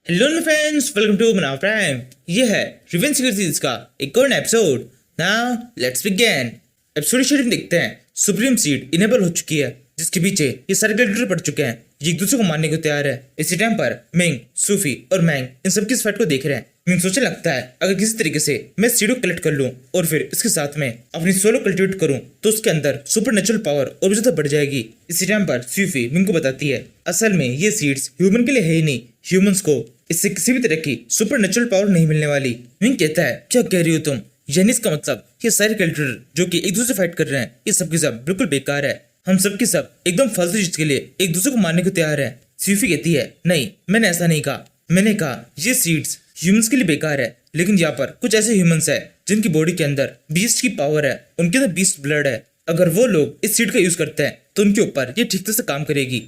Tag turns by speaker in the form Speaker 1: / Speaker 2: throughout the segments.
Speaker 1: Hello friends, welcome to मनाव prime. ये है रिवेंज सीरीज का एक और episode. Now let's begin. Episode schedule देखते हैं। सुप्रीम सीड इनेबल हो चुकी है, जिसके पीछे ये सारे कैरेक्टर पड़ चुके हैं। ये एक दूसरे को मारने को तैयार है। इसी टाइम पर मिंग, सूफी और मैंग इन सबकी इस फाइट को देख रहे हैं। मिंग सोचने लगता है, अगर किसी तरीके से मैं सीड को कलेक्ट कर लूं और फिर इसके साथ में अपनी सोलो कल्टिवेट करूं तो उसके अंदर सुपर नेचुरल पावर और भी ज्यादा बढ़ जाएगी। इसी टाइम पर सूफी मिंग को बताती है, असल में ये सीड्स ह्यूमन के लिए है ही नहीं। ह्यूमंस को इससे किसी भी तरह की सुपर नेचुरल पावर नहीं मिलने वाली। मिंग कहता है, क्या कह रही हो तुम? यानी इसका मतलब ये सारे कैरेक्टर जो कि एक दूसरे से फाइट कर रहे हैं, ये सब के सब बिल्कुल बेकार है। हम सब के सब एकदम फालतू चीज के लिए एक दूसरे को मारने को तैयार है। सूफी कहती है, नहीं, मैंने ऐसा नहीं कहा। मैंने कहा ये सीड्स ह्यूमंस के लिए बेकार है, लेकिन यहाँ पर कुछ ऐसे ह्यूमंस है जिनकी बॉडी के अंदर बीस्ट की पावर है, उनके अंदर बीस्ट ब्लड है। अगर वो लोग इस सीड का यूज करते हैं तो उनके ऊपर ये ठीक तरह से काम करेगी।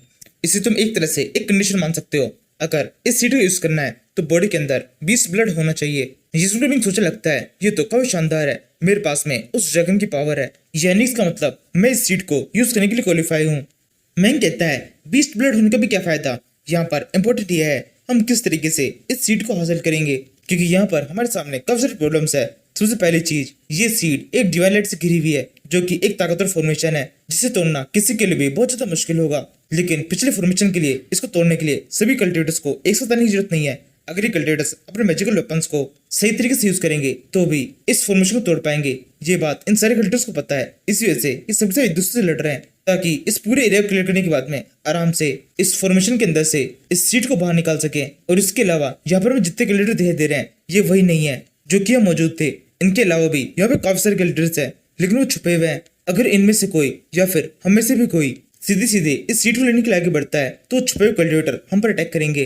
Speaker 1: इसे तुम एक तरह से एक कंडीशन मान सकते हो। अगर इस सीड का यूज करना है तो बॉडी के अंदर बीस्ट ब्लड होना चाहिए। ये सुनकर मिंग सोचने लगता है, ये तो काफी शानदार है। मेरे पास में उस ड्रैगन की पावर है, यानी इसका मतलब मैं इस सीड को यूज करने के लिए क्वालिफाई हूँ। मैंग कहता है, बीस्ट ब्लड होने का भी क्या फायदा? यहाँ पर इम्पोर्टेंट यह है हम किस तरीके से इस सीड को हासिल करेंगे, क्योंकि यहाँ पर हमारे सामने काफी सारी प्रॉब्लम्स है। सबसे पहली चीज, ये सीड एक डिवाइन लाइट से घिरी हुई है, जो कि एक ताकतवर फॉर्मेशन है, जिसे तोड़ना किसी के लिए भी बहुत ज्यादा मुश्किल होगा। लेकिन पिछले फॉर्मेशन के लिए इसको तोड़ने के लिए सभी कल्टिवेटर्स को एक साथ आने की जरूरत नहीं है। अगर ये कल्टिवेटर्स अपने मैजिकल वेपन्स को सही तरीके से यूज करेंगे तो भी इस फॉर्मेशन को तोड़ पाएंगे। ये बात इन सारे कल्टिवेटर्स को पता है, इसी वजह से ये सबसे एक दूसरे से लड़ रहे हैं, ताकि इस पूरे एरिया को क्लियर करने के बाद में आराम से इस फॉर्मेशन के अंदर से इस सीट को बाहर निकाल सके। और इसके अलावा यहाँ पर हमें जितने कैरेक्टर दिखाई दे रहे हैं ये वही नहीं है जो कि यहाँ मौजूद थे। इनके अलावा भी यहाँ पे काफी सारे कैरेक्टर्स हैं, लेकिन वो छुपे हुए हैं। अगर इनमें से कोई या फिर हम में से भी कोई सीधे सीधे इस सीट को लेने के लिए आगे बढ़ता है तो छुपे हुए कल्टिवेटर हम पर अटैक करेंगे।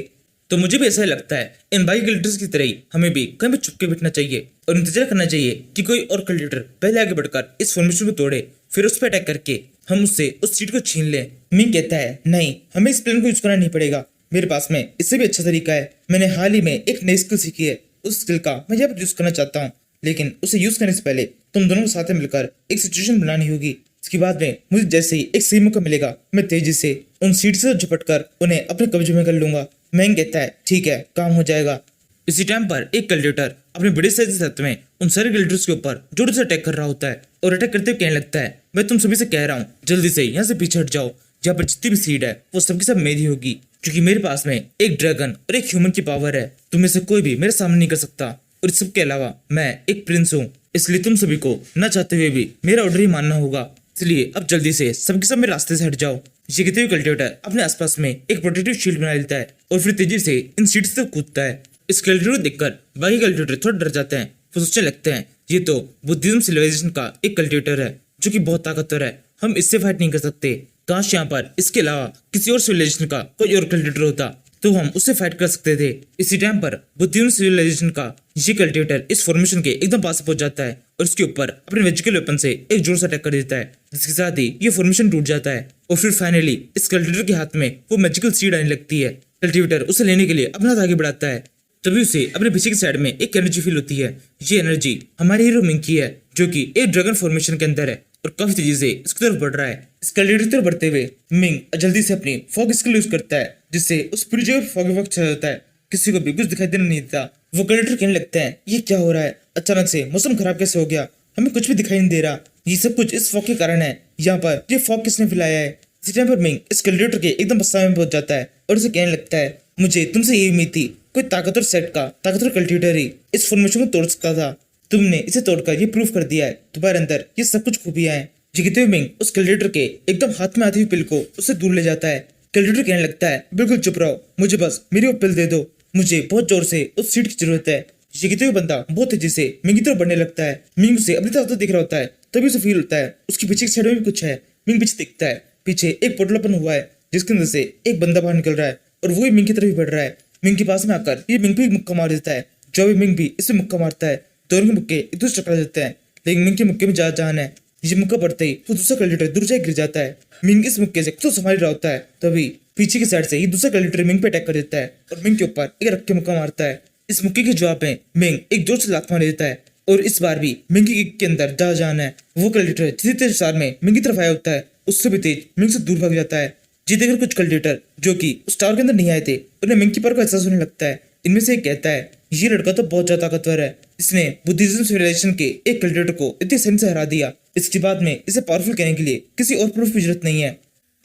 Speaker 1: तो मुझे भी ऐसा ही लगता है, इन बाकी कल्टिवेटर्स की तरह ही हमें भी कहीं भी छुप के बैठना चाहिए और इंतजार करना चाहिए कि कोई और कल्टिवेटर पहले आगे बढ़कर इस फॉर्मेशन को तोड़े, फिर उस पर अटैक करके हम उससे उस सीट को छीन लें। मिंग कहता है, नहीं, हमें इस प्लान को यूज करना नहीं पड़ेगा। मेरे पास में इससे भी अच्छा तरीका है। मैंने हाल ही में एक नई स्किल सीखी है, उस स्किल का मैं यहाँ पर यूज करना चाहता हूँ, लेकिन उसे यूज करने से पहले तुम दोनों को साथ में मिलकर एक सिचुएशन बनानी होगी। इसके बाद में मुझे जैसे ही एक सही मौका मिलेगा मैं तेजी से उन सीट से झपट कर उन्हें अपने कब्जे में कर लूंगा। मैंग कहता है, ठीक है, काम हो जाएगा। इसी टाइम पर एक कल्टिवेटर अपने बड़े साइज के साथ में उन सारे कल्टिवेटर्स के ऊपर जोर से अटैक कर रहा होता है और अटैक करते हुए कहने लगता है, मैं तुम सभी से कह रहा हूँ, जल्दी से यहाँ से पीछे हट जाओ। यहाँ पर जितनी भी सीड है वो सबकी सब मेरी होगी, क्योंकि मेरे पास में एक ड्रैगन और एक ह्यूमन की पावर है। तुम में से कोई भी मेरे सामने नहीं कर सकता। और इस सब के अलावा मैं एक प्रिंस हूँ, इसलिए तुम सभी को न चाहते हुए भी मेरा ऑर्डर ही मानना होगा। इसलिए अब जल्दी से सबके सब मेरे रास्ते से हट जाओ। ये कहते हुए कल्टिवेटर अपने आसपास में एक प्रोटेक्टिव शील्ड बना लेता है और फिर तेजी से इन सीट्स से कूदता है। इस कल्टिवेटर को देखकर बाकी कल्टिवेटर थोड़ा डर जाते हैं। वो सोचने लगते हैं, ये तो बुद्धिज्म सिविलाइजेशन का एक कल्टिवेटर है जो कि बहुत ताकतवर है, हम इससे फाइट नहीं कर सकते। काश यहाँ पर इसके अलावा किसी और सिविलाइजेशन का कोई और कल्टिवेटर होता तो हम उससे फाइट कर सकते थे। इसी टाइम पर बुद्धिज्म सिविलाइजेशन का ये कल्टिवेटर इस फॉर्मेशन के एकदम पास पहुंच जाता है और इसके ऊपर अपने मैजिकल वेपन से एक जोर से अटैक कर देता है, जिसके साथ ही ये फॉर्मेशन टूट जाता है। और फिर फाइनली इस कल्टिवेटर के हाथ में वो मैजिकल सीड आने लगती है। कल्टिवेटर उसे लेने के लिए अपना हाथ आगे बढ़ाता है, तभी उसे अपने पीछे की साइड में एक एनर्जी फील होती है। ये एनर्जी हमारे हीरो मिंग की है, जो कि एक ड्रैगन फॉर्मेशन के अंदर है और काफी तेजी से इसकी तरफ बढ़ रहा है। इस कल्टिवेटर की तरफ बढ़ते हुए मिंग जल्दी से अपनी फॉग स्किल यूज करता है, जिससे उस पूरी जगह फॉग वक्त छा जाता है, किसी को भी कुछ दिखाई देना नहीं देता। वो कल्टिवेटर कहने लगता है, ये क्या हो रहा है? अचानक से मौसम खराब कैसे हो गया? हमें कुछ भी दिखाई नहीं दे रहा। ये सब कुछ इस फॉग के कारण है। यहाँ पर ये फॉग किसने फैलाया है? इसी टाइम पर मिंग इस कल्टिवेटर के एकदम बस्सा में पहुंच जाता है और उसे कहने लगता है, मुझे तुमसे यही उम्मीद थी, कोई ताकतवर सेट का ताकतवर कल्टिवेटर ही इस फॉर्मेशन को तोड़ सकता था। तुमने इसे तोड़कर ये प्रूव कर दिया है तुम्हारे अंदर ये सब कुछ खूबियां हैं। ये कहते हुए मिंग उस कल्टिवेटर के एकदम हाथ में आती हुई पिल को उससे दूर ले जाता है। कल्टिवेटर कहने लगता है, बिल्कुल चुप रहो, मुझे बस मेरी वो पिल दे दो, मुझे बहुत जोर से उस सीट की जरूरत है। ये कहते हुए बंदा बहुत तेजी से मिंग की तरफ बढ़ने लगता है। मिंग उसे अपनी तरफ दिख रहा होता है, तभी उसे फील होता है उसकी पीछे की साइड में भी कुछ है। मिंग पीछे देखता है, पीछे एक पोर्टल ओपन हुआ है जिसके अंदर से एक बंदा बाहर निकल रहा है और वो मिंग की तरफ ही बढ़ रहा है। मिंग के पास में आकर ये मिंग भी एक मुक्का मार देता है, जो भी मिंग भी इसे मुक्का मारता है। दोनों के मुक्के एक दूसरे टकरा देते हैं, लेकिन मिंग के मुक्के में ज्यादा जान है। ये मुक्का पड़ते ही वो दूसरा कल्टिवेटर दूर जाके गिर जाता है। मिंग इस मुक्के से खुद संभाल रहा होता है, तभी पीछे की साइड से ये दूसरा कल्टिवेटर मिंग पे अटैक कर देता है और मिंग के ऊपर एक रख के मुक्का मारता है। इस मुक्के के जवाब में मिंग एक जोर से लात मार देता है और इस बार भी मिंग की किक के अंदर ज्यादा जान है। वो कल्टिवेटर जितनी तेज रफ्तार में मिंग की तरफ आया होता है उससे भी तेज मिंग से दूर भाग जाता है। जी देखकर कुछ कल्टिवेटर जो कि उस टावर के अंदर नहीं आए थे उन्हें मिंग की पावर का एहसास होने लगता है। इनमें से एक कहता है ये लड़का तो बहुत ज्यादा ताकतवर है, इसने बुद्धिज्म सिविलाइजेशन के एक कल्टिवेटर को इतनी आसानी से हरा दिया। इसके बाद में इसे पावरफुल कहने के लिए किसी और प्रूफ की जरूरत नहीं है।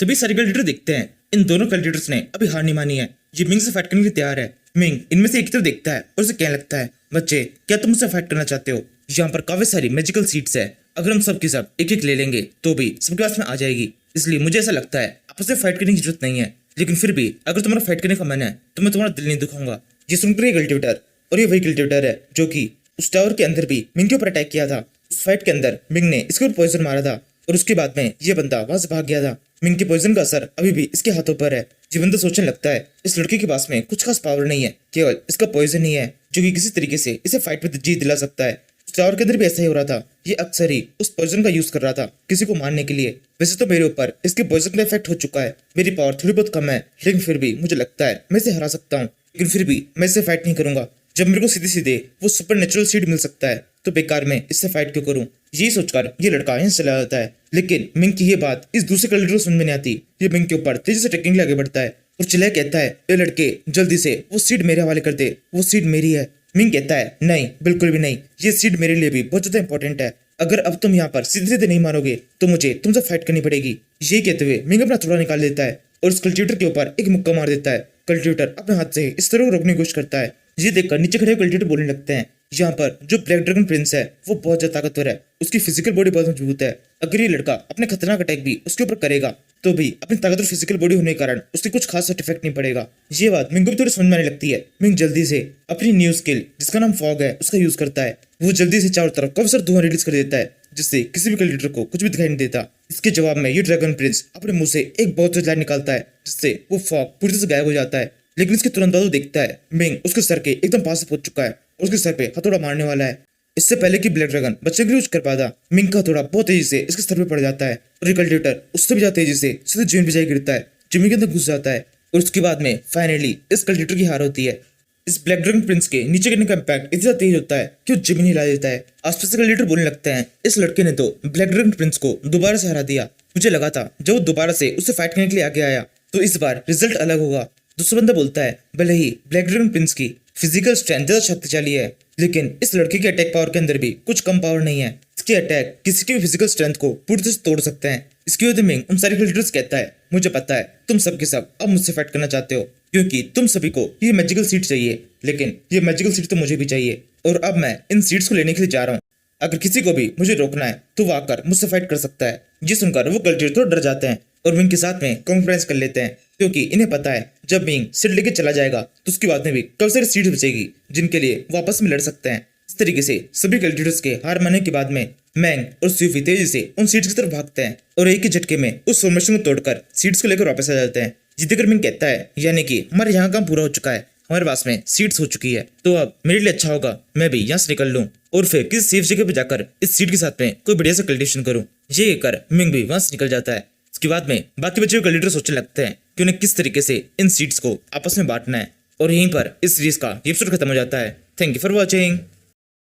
Speaker 1: तभी सारे कल्टिवेटर देखते हैं इन दोनों कल्टिवेटर्स ने अभी हार नहीं मानी है, ये मिंग से फाइट करने के लिए तैयार है। मिंग इनमें से एक तरफ देखता है और उसे कहने लगता है बच्चे क्या तुम मुझसे फाइट करना चाहते हो? यहाँ पर काफी सारी मैजिकल सीड्स है, अगर हम सब की सब एक एक ले लेंगे तो भी सबके पास में आ जाएगी, इसलिए मुझे ऐसा लगता है आपस में फाइट करने की जरूरत नहीं है। लेकिन फिर भी अगर तुम्हारा फाइट करने का मन है तो मैं तुम्हारा दिल नहीं दुखाऊंगा। ये सुनकर ये कल्टिवेटर, और ये वही कल्टिवेटर है जो कि उस टावर के अंदर भी मिंग के ऊपर अटैक किया था। उस फाइट के अंदर मिंग ने इसके ऊपर पॉइजन मारा था और उसके बाद में ये बंदा वहां से भाग गया था। मिंग के पॉइजन का असर अभी भी इसके हाथों पर है। ये बंदा सोचने लगता है इस लड़के के पास में कुछ खास पावर नहीं है, केवल इसका पॉइजन ही है जो कि किसी तरीके से इसे फाइट में जीत दिला सकता है। उस टावर के अंदर भी ऐसा ही हो रहा था, ये अक्सर ही उस पॉइजन का यूज कर रहा था किसी को मारने के लिए। वैसे तो मेरे ऊपर इसके पॉइजन का इफेक्ट हो चुका है, मेरी पावर थोड़ी बहुत कम है, लेकिन फिर भी मुझे लगता है मैं इसे हरा सकता हूँ। लेकिन फिर भी मैं इससे फाइट नहीं करूंगा, जब मेरे को सीधे सीधे वो सुपर नेचुरल सीड मिल सकता है तो बेकार में इससे फाइट क्यों करूं? यही सोचकर ये लड़का यहाँ से चला जाता है। लेकिन मिंग की ये बात इस दूसरे कल्टिवेटर को समझ में नहीं आती। ये मिंग के ऊपर तेजी से ट्रैकिंग के लिए आगे बढ़ता है और चिल्लाए कहता है ये लड़के जल्दी से वो सीड मेरे हवाले कर दे, वो सीड मेरी है। मिंग कहता है नहीं, बिल्कुल भी नहीं, ये सीड मेरे लिए भी बहुत ज्यादा इंपॉर्टेंट है। अगर अब तुम यहाँ पर सीधे सीधे नहीं मारोगे तो मुझे तुमसे फाइट करनी पड़ेगी। ये कहते हुए मिंग अपना थोड़ा निकाल देता है और उस कल्टिवेटर के ऊपर एक मुक्का मार देता है। कल्टिवेटर अपने हाथ से इस तरह को रोकने की कोशिश करता है। ये देखकर नीचे खड़े कल्टिवेटर बोलने लगते हैं यहाँ पर जो ब्लैक ड्रैगन प्रिंस है वो बहुत ज्यादा ताकतवर है, उसकी फिजिकल बॉडी बहुत मजबूत है। अगर ये लड़का अपने खतरनाक अटैक भी उसके ऊपर करेगा तो भी अपनी ताकतवर फिजिकल बॉडी होने के कारण उसके कुछ खास इफेक्ट नहीं पड़ेगा। ये बात मिंग को भी थोड़ी समझ में आने लगती है। मिंग जल्दी से अपनी न्यू स्किल जिसका नाम फॉग है उसका यूज करता है। वो जल्दी से चारों तरफ काफी सारा धुआं रिलीज कर देता है जिससे किसी भी कल्टिवेटर को कुछ भी दिखाई नहीं देता। इसके जवाब में ये ड्रैगन प्रिंस अपने मुंह से एक बहुत तेज लाइट निकालता है जिससे वो फॉग पूरी तरह से गायब हो जाता है। लेकिन इसके तुरंत बाद वो देखता है मिंग उसके सर के एकदम पास से पहुंच चुका है और उसके सर पे हथौड़ा मारने वाला है। इससे पहले कि ब्लैक ड्रैगन बच्चे के लिए यूज कर पाता, मिंग का हथौड़ा बहुत तेजी से इसके सर पे पड़ जाता है और ये कल्टिवेटर उससे भी ज्यादा तेजी से सीधे जमीन पे जाके गिरता है, जमीन के अंदर घुस जाता है। और उसके बाद में फाइनली इस कल्टिवेटर की हार होती है। इस ब्लैक ड्रैगन प्रिंस के नीचे गिरने का इम्पैक्ट इतना तेज होता है कि वो जमीन हिला देता है। आसपास के कल्टिवेटर बोलने लगते हैं इस लड़के ने तो ब्लैक ड्रैगन प्रिंस को दोबारा से हरा दिया। मुझे लगा था जब वो दोबारा से उससे फाइट करने के लिए आगे आया तो इस बार रिजल्ट अलग होगा। दूसरा बंदा बोलता है भले ही ब्लैक ड्रैगन प्रिंस की फिजिकल स्ट्रेंथ ज्यादा शक्तिशाली है लेकिन इस लड़के के अटैक पावर के अंदर भी कुछ कम पावर नहीं है। इसके अटैक किसी की भी फिजिकल स्ट्रेंथ को पूरी तरह से तोड़ सकते हैं। इसकी वजह मिंग उन सारे कल्टिवेटर्स कहता है मुझे पता है तुम सब के सब अब मुझसे फाइट करना चाहते हो क्योंकि तुम सभी को ये मैजिकल सीड चाहिए, लेकिन ये मैजिकल सीड तो मुझे भी चाहिए और अब मैं इन सीड्स को लेने के लिए जा रहा हूँ। अगर किसी को भी मुझे रोकना है तो वो आकर मुझसे फाइट कर सकता है। ये सुनकर वो कल्टिवेटर थोड़ा डर जाते हैं और मिंग के साथ में कॉन्फ्रेंस कर लेते हैं क्योंकि इन्हें पता है जब मिंग सीड लेके चला जाएगा तो उसके बाद में भी कई सारी सीड बचेगी जिनके लिए वो आपस में लड़ सकते हैं। इस तरीके से सभी कल्टिवेटर्स के हार मानने के बाद में मैंग और स्यूफी तेजी से उन सीड्स की तरफ भागते हैं और एक ही झटके में उस फॉर्मेशन को तोड़कर सीड्स को लेकर वापस आ जाते हैं। जितेकर मिंग कहता है यानी कि हमारे यहाँ काम पूरा हो चुका है, हमारे पास में सीड्स हो चुकी है, तो अब मेरे लिए अच्छा होगा मैं भी यहाँ से निकल लूँ और फिर किसी सेफ जगह पे जाकर इस सीड के साथ में कोई बढ़िया सा कल्टिवेशन करूँ। ये कहकर मिंग भी वहां से निकल जाता है। इसके बाद में बाकी बच्चे कल्टिवेटर सोचने लगते हैं कि उन्हें किस तरीके से इन सीड्स को आपस में बांटना है और यहीं पर इस सीरीज का एपिसोड खत्म हो जाता है। Thank you for watching.